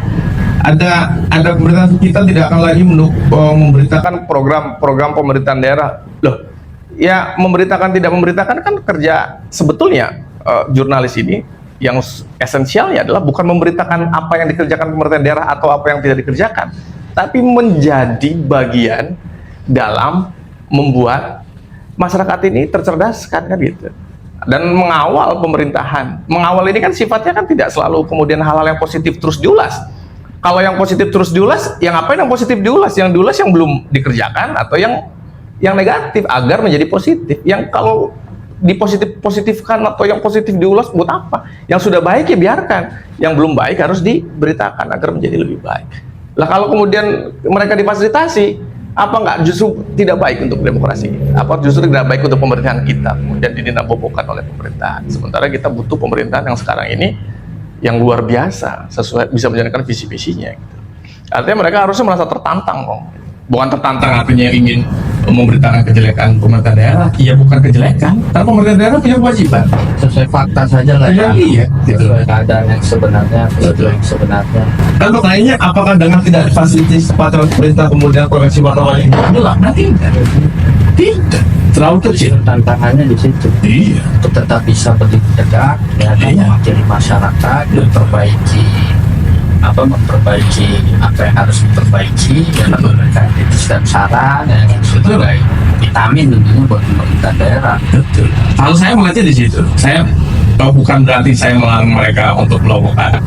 ada pemerintahan kita tidak akan lagi memberitakan program pemerintahan daerah. Loh, ya memberitakan tidak memberitakan kan kerja sebetulnya jurnalis ini yang esensialnya adalah bukan memberitakan apa yang dikerjakan pemerintah daerah atau apa yang tidak dikerjakan, tapi menjadi bagian dalam membuat masyarakat ini tercerdaskan kan gitu, dan mengawal pemerintahan. Mengawal ini kan sifatnya kan tidak selalu kemudian hal-hal yang positif terus diulas. Kalau yang positif terus diulas, yang ngapain yang positif diulas? Yang diulas yang belum dikerjakan atau yang negatif agar menjadi positif. Yang kalau dipositifkan atau yang positif diulas buat apa? Yang sudah baik ya biarkan, yang belum baik harus diberitakan agar menjadi lebih baik. Lah kalau kemudian mereka difasilitasi, apa enggak justru tidak baik untuk demokrasi? Apa justru tidak baik untuk pemerintahan kita? Kemudian dininabobokan oleh pemerintahan. Sementara kita butuh pemerintahan yang sekarang ini yang luar biasa, sesuai bisa menjalankan visi-visinya. Gitu. Artinya mereka harusnya merasa tertantang kok. Bukan tertantang artinya ingin memberitakan kejelekan pemerintah daerah. Iya, bukan kejelekan, karena pemerintah daerah punya kewajiban. Sesuai sesuai fakta saja lah ya. Iya, gitu. Sesuai keadaan yang sebenarnya, yang sebenarnya. Dan pertanyaannya, apakah dengan tidak difasilitasi peraturan pemerintah kemudian profesi wartawan ini hilang? Tidak. Terlalu kecil. Tantangannya di situ. Iya. Untuk tetap bisa berdiri tegak, ya, dan Iya. mewakili masyarakat, memperbaiki apa yang harus diperbaiki, dan memberikan kritik dan saran yang sebagai vitamin tentunya buat pemerintah daerah. Betul. Kalau saya melihatnya di situ, saya bukan berarti saya melarang mereka untuk melakukan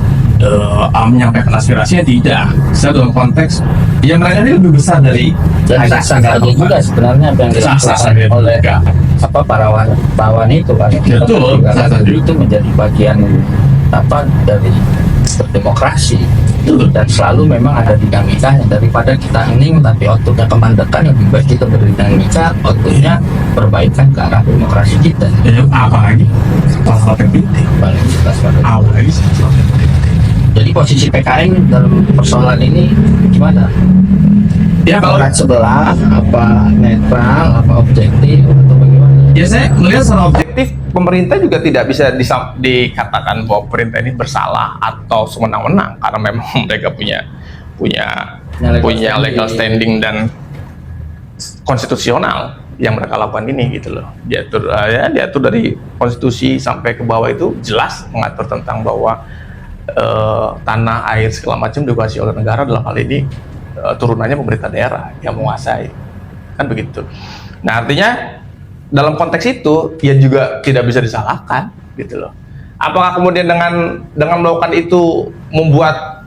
menyampaikan aspirasinya, tidak. Saya dalam konteks ya mereka ini lebih besar dari Dan sah saja juga sebenarnya apa yang Sah-sah dilakukan saja oleh juga. para wartawan itu kan. Betul, Juga sah-sah juga. itu menjadi bagian dari berdemokrasi. Dan selalu memang ada dinamikanya, daripada kita hening tapi outputnya kemandekan, lebih baik kita berdinamika, outputnya perbaikan ke arah demokrasi kita. Apalagi hal-hal penting. Paling jelas pada itu. Apalagi Jadi posisi PKN dalam persoalan ini gimana? ya kalau Berat sebelah, apa netral, apa objektif, atau bagaimana? ya saya melihat secara objektif pemerintah juga tidak bisa dikatakan bahwa pemerintah ini bersalah atau sewenang-wenang, karena memang mereka punya legal standing dan konstitusional yang mereka lakukan ini gitu loh. Diatur dari konstitusi sampai ke bawah itu jelas mengatur tentang bahwa tanah, air segala macam dikuasai oleh negara, dalam hal ini turunannya pemerintah daerah yang menguasai, kan begitu. Nah artinya dalam konteks itu ya juga tidak bisa disalahkan gitu loh. Apakah kemudian dengan melakukan itu membuat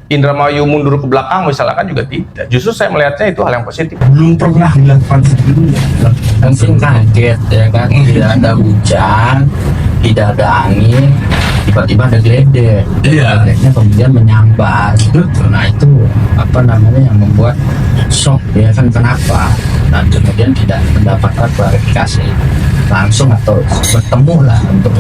Indramayu mundur ke belakang misalnya, kan juga tidak. Justru saya melihatnya itu hal yang positif. Belum pernah dilakukan sebelumnya. Mungkin kaget ya kan, tidak ada hujan, tidak ada angin, tiba-tiba ada geledek. Iya. Geledeknya kemudian menyambar. Nah itu apa namanya yang membuat shock ya kan, kenapa? Dan kemudian tidak mendapatkan klarifikasi langsung atau bertemu lah untuk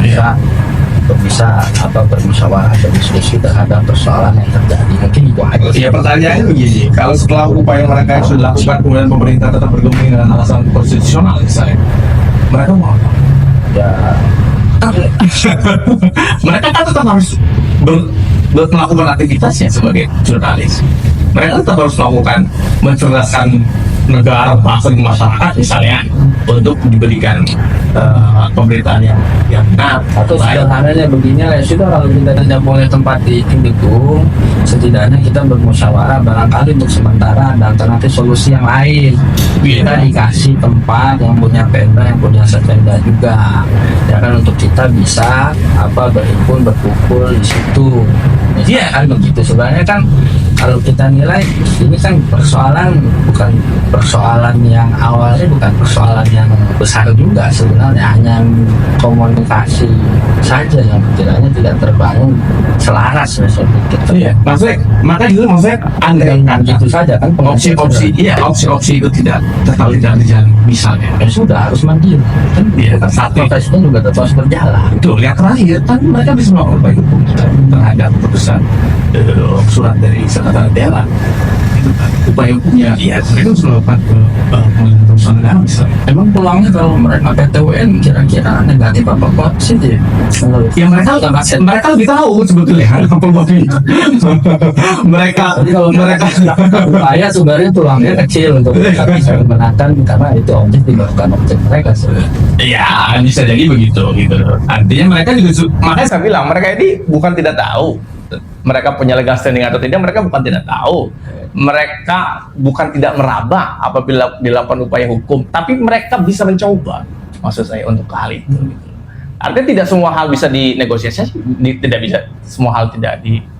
bisa bermusyawarah dan diskusi terhadap persoalan yang terjadi. Mungkin itu aja. Ya pertanyaannya begini, kalau setelah upaya mereka yang sudah dilakukan kemudian pemerintah tetap bergeming dengan alasan konstitusional misalnya, mereka mau apa? Ya, Mereka kan tetap harus melakukan aktivitasnya sebagai jurnalis. Mereka tetap harus melakukan mencerdaskan negara, bangsa, dan masyarakat misalnya, untuk diberikan pemerintahan yang benar atau baik. sederhananya begini lah, sudah kalau kita tidak boleh tempat di Timikung, setidaknya kita bermusyawarah barangkali untuk sementara ada alternatif solusi yang lain. Kita dikasih tempat yang punya tenda, yang punya sepeda juga, ya kan, untuk kita bisa berhimpun, berkumpul di situ. Iya kan begitu. Sebenarnya kan kalau kita nilai ini kan bukan persoalan yang awalnya, bukan persoalan yang besar juga sebenarnya, hanya komunikasi saja yang kiranya tidak terbangun selaras misalnya gitu. Iya, maksudnya andaikan Gitu saja kan opsi-opsi itu tidak terjalin misalnya. ya sudah harus mandiri kan. Iya, satu. Prosesnya juga tetap harus berjalan. Betul, yang terakhir kan mereka bisa melakukan upaya hukum terhadap keputusan surat dari sekretariat daerah. Itu kan upaya hukumnya. Iya, mereka bisa melakukan keputusan negara misalnya. Emang pulangnya kalau mereka PTWN kira-kira negatif apa positif? Ya mereka lebih tahu sebetulnya peluang itu. mereka Jadi kalau mereka upaya sebenarnya tulangnya kecil untuk mereka bisa memenangkan, karena itu objek bukan objek mereka sebenarnya. Iya, bisa jadi begitu gitu. Artinya mereka juga makanya saya bilang mereka ini bukan tidak tahu mereka punya legal standing atau tidak, mereka bukan tidak tahu. Mereka bukan tidak meraba apabila dilakukan upaya hukum, tapi mereka bisa mencoba, maksud saya, untuk hal itu. Gitu. Artinya tidak semua hal bisa dinegosiasi, tidak bisa semua hal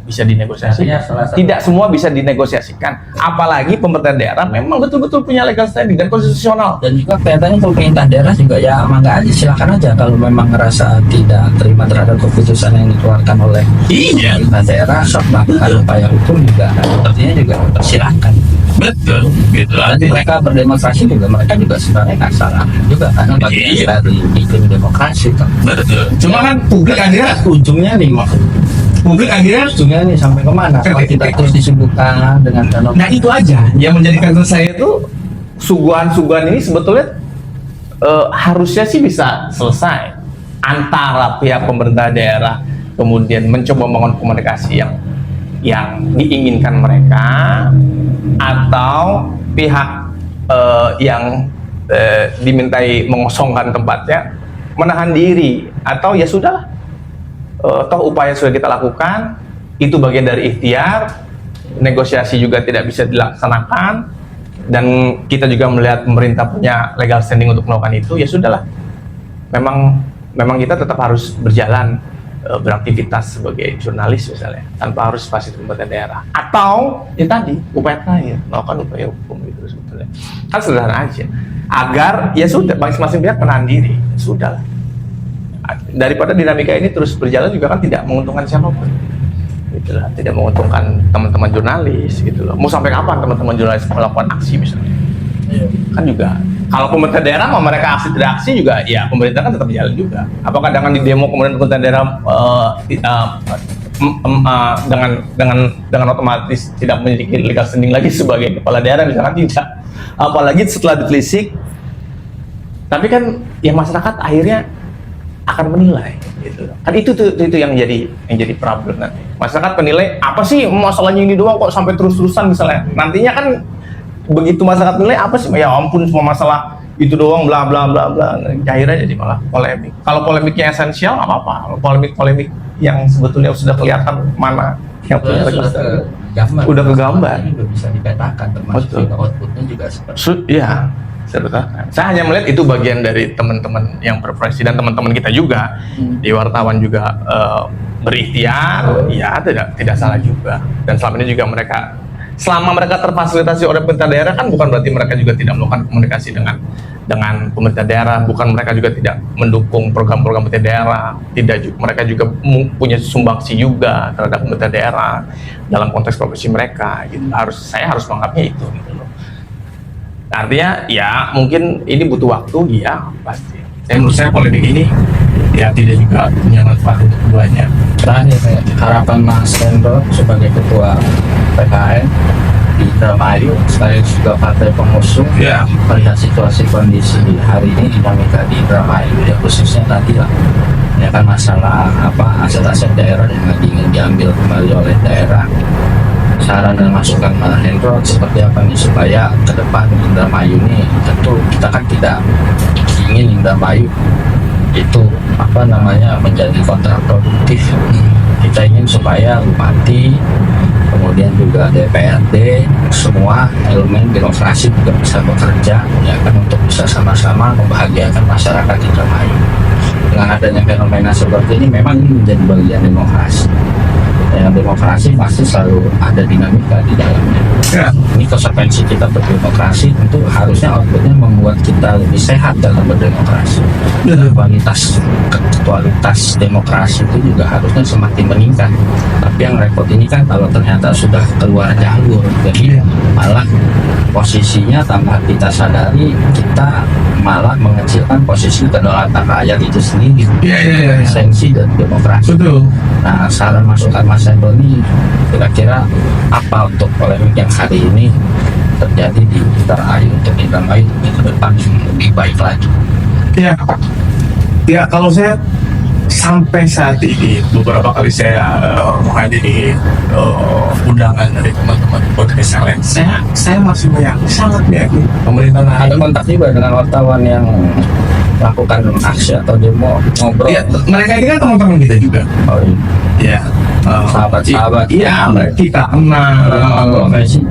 bisa dinegosiasi. Artinya salah satu- Tidak semua bisa dinegosiasikan. Apalagi pemerintah daerah memang betul-betul punya legal standing dan konstitusional. Dan juga kelihatannya pemerintah daerah juga ya mangga aja, silakan aja kalau memang ngerasa tidak terima terhadap keputusan yang dikeluarkan oleh Iya, pemerintah daerah, sok melakukan upaya hukum juga, artinya juga persilahkan. betul. Gitu. Nanti mereka berdemonstrasi juga, mereka juga sebenarnya nggak salah juga, karena bagian Iya. dari iklim demokrasi kan. Betul. Cuma kan publik akhirnya Ujungnya nih ujungnya nih sampai kemana kalau kita terus disibukkan dengan danau. Nah itu aja yang menjadikan saya itu suguhan-suguhan ini sebetulnya harusnya sih bisa selesai antara pihak pemerintah daerah kemudian mencoba membangun komunikasi yang diinginkan mereka, atau pihak yang dimintai mengosongkan tempatnya menahan diri, atau ya sudahlah, toh upaya sudah kita lakukan, itu bagian dari ikhtiar, negosiasi juga tidak bisa dilaksanakan, dan kita juga melihat pemerintah punya legal standing untuk melakukan itu, ya sudahlah, memang kita tetap harus berjalan, beraktivitas sebagai jurnalis misalnya, tanpa harus fasilitas pemerintah daerah, atau ya tadi upaya terakhir melakukan upaya hukum itu sebetulnya kan sederhana aja, agar ya sudah masing-masing pihak menahan diri, sudah, daripada dinamika ini terus berjalan juga kan tidak menguntungkan siapapun, gitu lah, tidak menguntungkan teman-teman jurnalis, gitu loh. Mau sampai kapan teman-teman jurnalis melakukan aksi misalnya? Kan juga kalau pemerintah daerah mau mereka aksi tidak aksi juga, ya pemerintah kan tetap jalan juga. Apakah dengan di demo kemudian pemerintah daerah dengan otomatis tidak memiliki legal standing lagi sebagai kepala daerah misalkan? Tidak. Apalagi setelah ditelisik, tapi kan ya masyarakat akhirnya akan menilai, gitu. Kan itu yang jadi problem nanti. Masyarakat menilai apa sih masalahnya ini doang kok sampai terus-terusan misalnya. Nantinya kan begitu masyarakat nilai apa sih, ya ampun semua masalah itu doang bla bla bla bla, akhirnya jadi malah polemik. Kalau polemiknya esensial nggak apa-apa, polemik yang sebetulnya sudah kelihatan mana yang punya udah kegambar, udah bisa dipetakan, termasuk juga outputnya juga seperti ya. Saya hanya melihat itu bagian dari teman-teman yang berprofesi dan teman-teman kita juga di wartawan juga berikhtiar, ya tidak salah juga. Dan selama ini juga selama mereka terfasilitasi oleh pemerintah daerah kan bukan berarti mereka juga tidak melakukan komunikasi dengan pemerintah daerah, bukan mereka juga tidak mendukung program-program pemerintah daerah, mereka juga punya sumbangsi juga terhadap pemerintah daerah dalam konteks profesi mereka, gitu. Saya harus menganggapnya itu, gitu loh. Artinya ya mungkin ini butuh waktu, ya pasti. Menurut saya polemik ini ya tidak juga punya manfaat untuk keduanya. terakhir harapan Mas Hendro sebagai ketua PKN di Indramayu sekaligus juga partai pengusung, Ya. melihat situasi kondisi hari ini dinamika di Indramayu, ya khususnya tadi lah ya kan masalah aset-aset daerah yang lagi ingin diambil kembali oleh daerah. Saran dan masukan Mas Hendro seperti apa nih supaya ke depan Indramayu ini, tentu kita kan tidak ingin Indramayu itu menjadi kontraproduktif. Kita ingin supaya bupati, kemudian juga DPRD, semua elemen birokrasi juga bisa bekerja ya kan untuk bisa sama-sama membahagiakan masyarakat Indramayu. Dengan adanya fenomena seperti ini memang ini menjadi bagian demokrasi. Yang demokrasi pasti selalu ada dinamika di dalamnya. Ya. Ini konsekuensi kita berdemokrasi, tentu harusnya outputnya membuat kita lebih sehat dalam berdemokrasi. Kualitas demokrasi itu juga harusnya semakin meningkat. Tapi yang repot ini kan kalau ternyata sudah keluar jalur, jadi malah posisinya tanpa kita sadari kita malah mengecilkan posisi kedaulatan rakyat itu sendiri. Iya. Esensi dari demokrasi. Betul. Nah, saran masukan Mas Hendro ini kira-kira apa untuk polemik yang hari ini terjadi di Indramayu untuk Indramayu ke depan lebih baik lagi? Ya kalau saya sampai saat ini beberapa kali saya menghadiri undangan dari teman-teman podcast yang lain, saya masih sangat meyakini pemerintah Ada kontak juga dengan wartawan yang melakukan aksi atau demo, ngobrol. Ya, mereka ini kan teman-teman kita juga. Oh, iya. Ya. Sahabat-sahabat. Iya, kita kenal.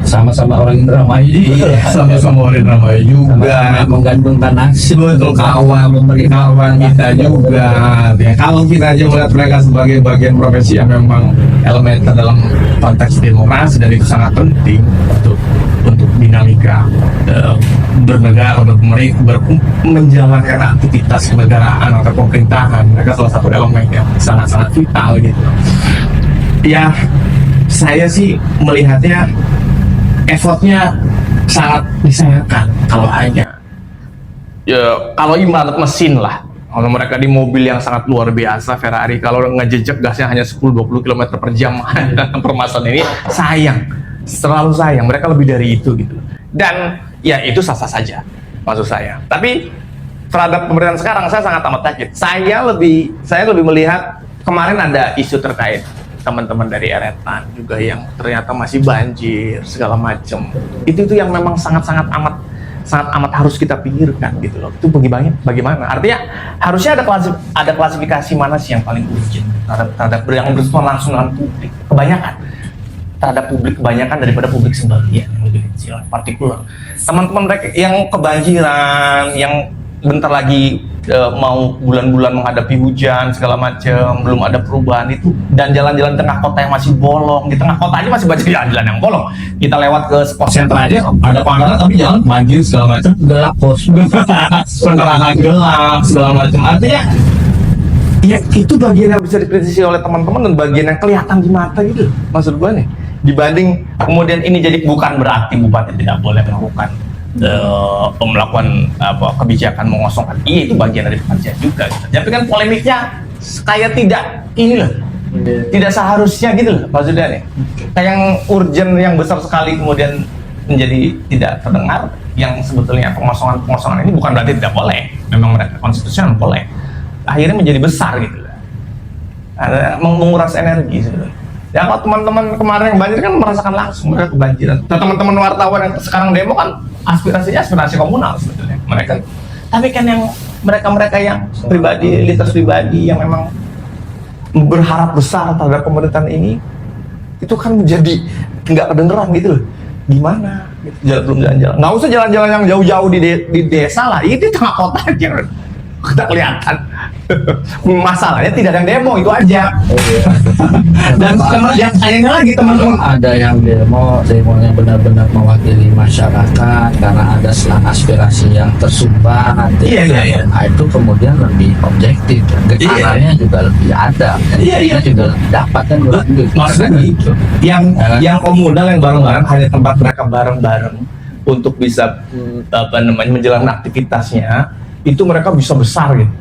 Sama-sama orang Indramayu. Iya, sama-sama orang Indramayu juga. Menggantungkan aksi. Betul, kawan kita juga. Ya, kalau kita aja melihat mereka sebagai bagian profesi yang memang elementer dalam konteks demokrasi, dan itu sangat penting untuk dinamika bernegara, menjalankan aktivitas kenegaraan atau pemerintahan. Mereka salah satu elemen yang sangat-sangat vital gitu. Ya, saya sih melihatnya effortnya sangat disayangkan kalau hanya kalau ibarat mesin lah. Kalau mereka di mobil yang sangat luar biasa, Ferrari, kalau ngejejak gasnya hanya 10-20 km per jam, permasalahan ini sayang, terlalu sayang. Mereka lebih dari itu gitu. Dan ya itu sah-sah saja maksud saya. Tapi terhadap pemerintahan sekarang saya sangat amat kaget. Saya lebih melihat kemarin ada isu terkait teman-teman dari Eretan juga yang ternyata masih banjir segala macam. Itu yang memang sangat amat harus kita pikirkan gitu loh. Itu bagaimana? Artinya harusnya ada klasifikasi mana sih yang paling urgent terhadap yang bersentuhan langsung dengan publik. Kebanyakan daripada publik sebagian yang lebih kecil, partikular. Teman-teman mereka yang kebanjiran, yang bentar lagi mau bulan-bulan menghadapi hujan segala macam, belum ada perubahan itu, dan jalan-jalan tengah kota yang masih bolong, di tengah kota aja masih banyak jalan-jalan yang bolong. Kita lewat ke spot center aja ada pangkalan tapi jalan banjir segala macam, gelap bos, penerangan gelap segala macam. Artinya ya itu bagian yang bisa dikritisi oleh teman-teman dan bagian yang kelihatan di mata gitu maksud gua nih. Dibanding kemudian ini jadi bukan berarti bupati tidak boleh melakukan kebijakan mengosongkan. Iya, itu bagian dari pekerjaan juga gitu. Tapi kan polemiknya kayak tidak seharusnya gitu loh maksudnya nih. Kayak yang urgent yang besar sekali kemudian menjadi tidak terdengar, yang sebetulnya pengosongan ini bukan berarti tidak boleh, memang mereka konstitusional boleh, akhirnya menjadi besar gitu loh. Ada menguras energi sebetulnya. Ya kalau teman-teman kemarin yang banjir kan merasakan langsung mereka kebanjiran. Nah, teman-teman wartawan yang sekarang demo kan aspirasi komunal sebetulnya mereka. Tapi kan yang mereka yang pribadi, lintas pribadi yang memang berharap besar terhadap pemerintahan ini, itu kan menjadi nggak kedengeran gitu loh. Gimana? Belum jalan-jalan. Nggak usah jalan-jalan yang jauh-jauh di desa lah. Ini di tengah kota aja kita kelihatan. Masalahnya tidak ada yang demo, itu aja. Dan yang sayangnya lagi teman-teman, ada yang demonya benar-benar mewakili masyarakat karena ada selang aspirasi yang tersumbat. Iya. Nah, itu kemudian lebih objektif, getarannya juga lebih ada, Iya. juga lebih dapat kan. Maksudnya yang komunal yang bareng-bareng hanya tempat mereka bareng-bareng untuk bisa menjalankan aktivitasnya, itu mereka bisa besar gitu.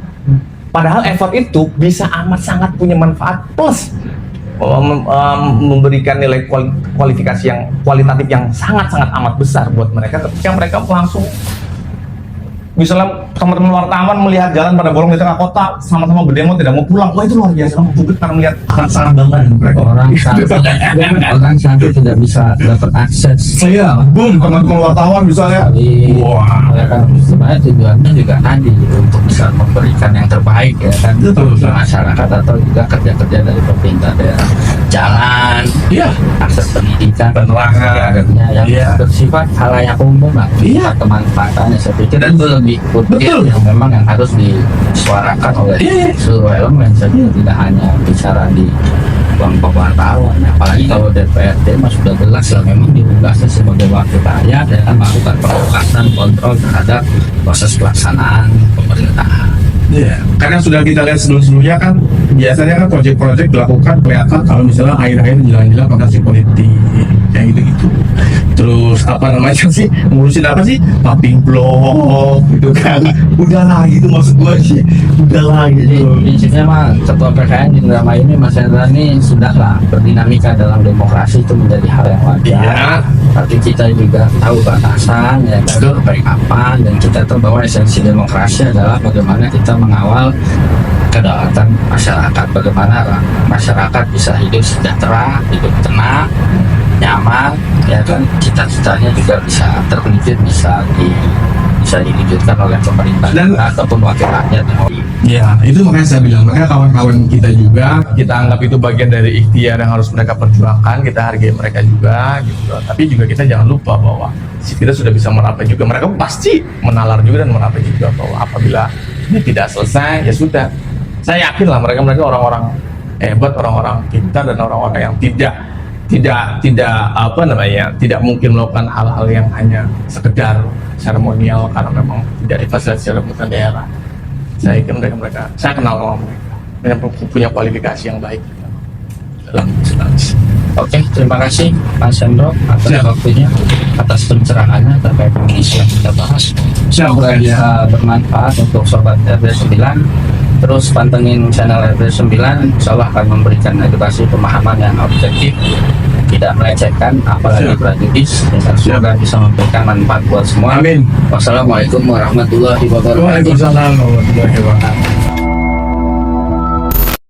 Padahal effort itu bisa amat sangat punya manfaat plus memberikan nilai kualifikasi yang kualitatif yang sangat amat besar buat mereka ketika mereka langsung misalnya teman-teman wartawan melihat jalan pada bolong di tengah kota sama-sama berdemo tidak mau pulang. Wah, itu luar biasa, publik karena melihat sangat bangga mereka. Orang sampai tidak bisa dapat akses. Saya teman-teman wartawan misalnya, mereka sebenarnya tujuannya juga tadi untuk bisa memberikan yang terbaik ya kan untuk masyarakat atau juga kerja-kerja dari pemerintah daerah, jalan, akses pendidikan, penerangan, yang bersifat halayak umum lah, kemanfaatannya. Saya pikir itu lebih betul yang memang yang harus disuarakan oleh seluruh elemen saja, tidak hanya bicara di kelompok wartawan. Apalagi kalau DPRD sudah jelas lah memang ditugaskan sebagai wakil rakyat dan melakukan pengawasan kontrol terhadap proses pelaksanaan pemerintahan. Iya, karena sudah kita lihat sebelum-sebelumnya kan biasanya kan proyek-proyek dilakukan kelihatan kalau misalnya akhir-akhir jalan-jalan kontestasi politik kayak gitu-gitu. Terus apa namanya sih, ngurusin apa sih, pumping blok gitu kan, udahlah gitu maksud gua sih, udahlah gitu. Prinsipnya mah ketua PKN di drama ini Mas Hendra ini sudahlah berdinamika dalam demokrasi itu menjadi hal yang wajar. Iya. Tapi kita juga tahu batasan ya, sampai kapan, dan kita tahu bahwa esensi demokrasi adalah bagaimana kita mengawal kedaulatan masyarakat, bagaimana masyarakat bisa hidup sejahtera, hidup tenang, nyaman, ya kan, cita-citanya juga bisa terwujud, bisa diwujudkan oleh pemerintah dan ataupun wakil rakyat. Ya, itu makanya saya bilang, makanya kawan-kawan kita juga kita anggap itu bagian dari ikhtiar yang harus mereka perjuangkan, kita hargai mereka juga gitu. Tapi juga kita jangan lupa bahwa kita sudah bisa merapai juga, mereka pasti menalar juga dan merapai juga bahwa apabila ini tidak selesai ya sudah. Saya yakin lah mereka orang-orang hebat, orang-orang pintar, dan orang-orang yang tidak mungkin melakukan hal-hal yang hanya sekedar seremonial karena memang tidak difasilitasi oleh pemerintah daerah. Saya kira mereka, saya kenal sama mereka punya kualifikasi yang baik dalam instansi. Oke, terima kasih Mas Hendro atas waktunya, atas pencerahannya terkait isu yang kita bahas. Semoga bisa bermanfaat untuk sobat RD 9. Terus pantengin channel RD 9, insya Allah akan memberikan edukasi pemahaman yang objektif tidak melecehkan apalagi Siap. prejudis, dan semoga bisa memberikan manfaat buat semua. Amin. Wassalamualaikum warahmatullahi wabarakatuh. Waalaikumsalam warahmatullahi wabarakatuh.